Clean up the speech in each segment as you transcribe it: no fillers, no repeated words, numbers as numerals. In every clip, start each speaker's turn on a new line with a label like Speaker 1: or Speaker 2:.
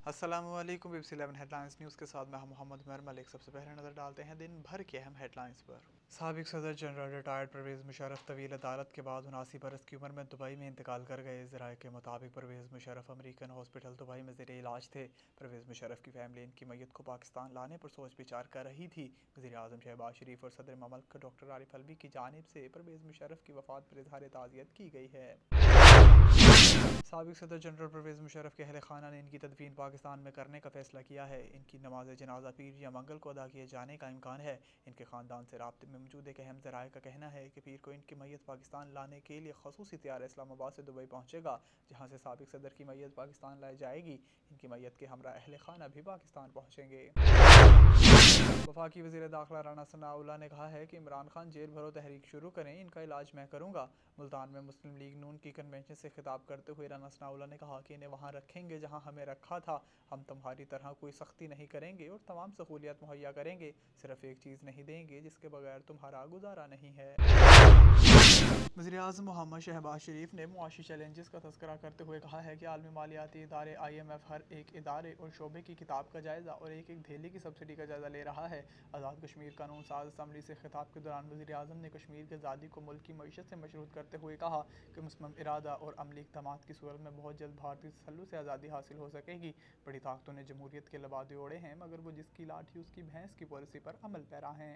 Speaker 1: अस्सलामुअलैकुम BBC 11 headlines news के साथ मैं हूं मोहम्मद उमर मलिक। सबसे पहले नज़र डालते हैं दिन भर के अहम हेडलाइंस पर। साबिक सदर जनरल रिटायर्ड परवेज़ मुशर्रफ तवील अदालत के बाद 79 बरस की उम्र में दुबई में इंतकाल कर गए। ज़राए के मुताबिक Pervez Musharraf American hospital Dubai में ज़ेर इलाज थे। परवेज़ मुशर्रफ की फैमिली इनकी मैयत को पाकिस्तान लाने पर सोच विचार कर रही थी। वज़ीर आज़म शहबाज शरीफ और सदर ममलिकत डॉक्टर आरिफ अलवी की जानिब से परवेज़ मुशर्रफ की वफ़ात पर इज़हार ताज़ियत की गई है। साबिक सदर जनरल परवेज़ मुशर्रफ के अहल खाना ने इनकी तदफीन पाकिस्तान में करने का फैसला किया है। इनकी नमाज जनाजा पीर या मंगल को अदा किए जाने का इम्कान है। इनके ख़ानदान से राब्ते में मौजूद एक अहम ज़राए का कहना है कि पीर को इनकी मैयत पाकिस्तान लाने के लिए खसूसी तैयार इस्लामाबाद से दुबई पहुँचेगा, जहाँ से साबिक सदर की मैयत पाकिस्तान लाई जाएगी। इनकी मैयत के हमरा अहल खाना भी पाकिस्तान पहुँचेंगे। वफाकी वज़ीर दाखिला राना सनाउल्लाह ने कहा है कि इमरान खान जेल भरो तहरीक शुरू करें, इनका इलाज मैं करूँगा। मुल्तान में मुस्लिम लीग नून की कन्वेंशन से खिताब करते हुए राना सनाउल्लाह ने कहा कि इन्हें वहाँ रखेंगे जहाँ हमें रखा था। हम तुम्हारी तरह कोई सख्ती नहीं करेंगे और तमाम सहूलियत मुहैया करेंगे। सिर्फ एक चीज़ नहीं देंगे जिसके बगैर तुम्हारा गुजारा नहीं है। वज़ीर आज़म मोहम्मद शहबाज शरीफ ने मुआशी चैलेंजेस का तज़किरा करते हुए कहा है कि आलमी मालियाती इदारे IMF हर एक इदारे और शोबे की किताब का जायज़ा और एक एक धेली की सब्सिडी का जायज़ा ले रहा है। आज़ाद कश्मीर कानून साज असम्बली से खिताब के दौरान वज़ीर आज़म ने कश्मीर की आज़ादी को मुल्क की मईशत से मशरूत करते हुए कहा कि मुसम्मम इरादा और अमली इक़दामात की सूरत में बहुत जल्द भारतीय तसल्लुस से आज़ादी हासिल हो सकेगी। बड़ी ताकतों ने जमहूरियत के लबादे ओढ़े हैं, मगर वो जिसकी लाठी उसकी भैंस की पॉलिसी पर अमल पैरा हैं।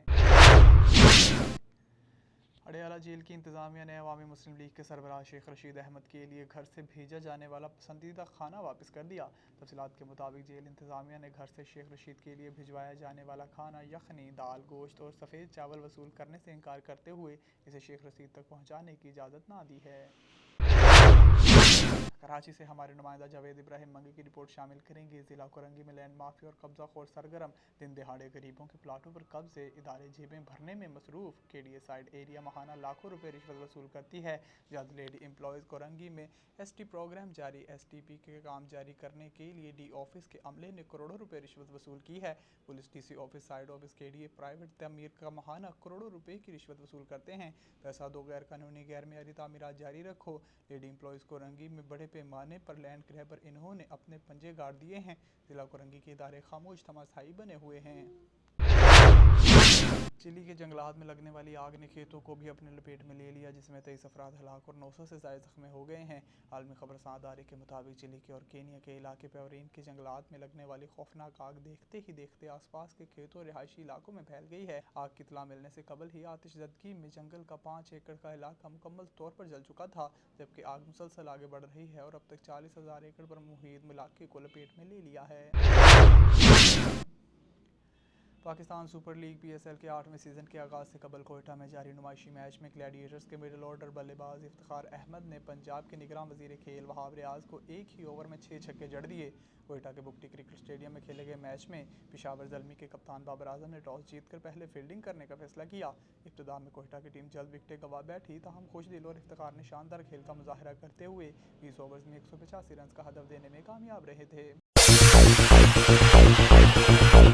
Speaker 1: अडयाला जेल की इंतज़ामिया ने अवामी मुस्लिम लीग के सरबराह शेख रशीद अहमद के लिए घर से भेजा जाने वाला पसंदीदा खाना वापस कर दिया। तफसीलात के मुताबिक जेल इंतज़ामिया ने घर से शेख रशीद के लिए भिजवाया जाने वाला खाना यखनी, दाल, गोश्त और सफ़ेद चावल वसूल करने से इनकार करते हुए इसे शेख रशीद तक पहुँचाने की इजाज़त ना दी है। कराची से हमारे नुमाइंदा जावेद इब्राहिम मंगी की रिपोर्ट शामिल करेंगे। ज़िला कोरंगी में लैंड माफिया और कब्जा खोर सरगर्म, दिन दहाड़े गरीबों के प्लाटों पर कब्जे, इदारे जेबें भरने में मसरूफ़। KDA साइड एरिया महाना लाखों रुपए रिश्वत वसूल करती है। जल्द लेडी एम्प्लॉयज़ कोरंगी में ST प्रोग्राम जारी, STP के काम जारी करने के लिए D ऑफिस के अमले ने करोड़ों रुपए रिश्वत वसूल की है। Police DC office side office KDA private तमीर का महाना करोड़ों रुपए की रिश्वत वसूल करते हैं। पैसा दो, गैर कानूनी गैर मेयारी तामीरात जारी रखो। लेडी एम्प्लॉयज़ कोरंगी में बड़े पैमाने पर लैंड क्रय पर इन्होंने अपने पंजे गाड़ दिए हैं। जिला कोरंगी के इदारे खामोश तमाशाई बने हुए हैं। चिली के जंगलात में लगने वाली आग ने खेतों को भी अपने लपेट में ले लिया, जिसमें 23 अफराद हलाक और 900 से ज़ायद ज़ख्मी हो गए हैं। आलमी खबरसां अदारे के मुताबिक चिली के और केनिया के इलाके पेवरीन के जंगलात में लगने वाली खौफनाक आग देखते ही देखते आसपास के खेतों और रिहायशी इलाकों में फैल गई है। आग की इत्तला मिलने से कबल ही आतिशज़दगी में जंगल का 5 एकड़ का इलाका मुकम्मल तौर पर जल चुका था, जबकि आग मुसलसल आगे बढ़ रही है और अब तक 40,000 एकड़ पर मुहित इलाके को लपेट में ले लिया है। पाकिस्तान सुपर लीग PSL के 8वें सीज़न के आगाज़ से कबल कोयटा में जारी नुमाइशी मैच में ग्लैडिएटर्स के मिडल ऑर्डर बल्लेबाज इफ्तिखार अहमद ने पंजाब के निगरान वज़ीर खेल वहाब रियाज को एक ही ओवर में 6 छक्के जड़ दिए। कोयटा के बुगटी क्रिकेट स्टेडियम में खेले गए मैच में पेशावर ज़ल्मी के कप्तान बाबर आजम ने टॉस जीतकर पहले फील्डिंग करने का फैसला किया। इब्तिदा में कोयटा की टीम जल्द विकेटें गंवा बैठी, ताहम खुशदिल और इफ्तिखार ने शानदार खेल का मुजाहरा करते हुए 20 ओवर्स में 185 रन का हदफ देने में कामयाब रहे थे।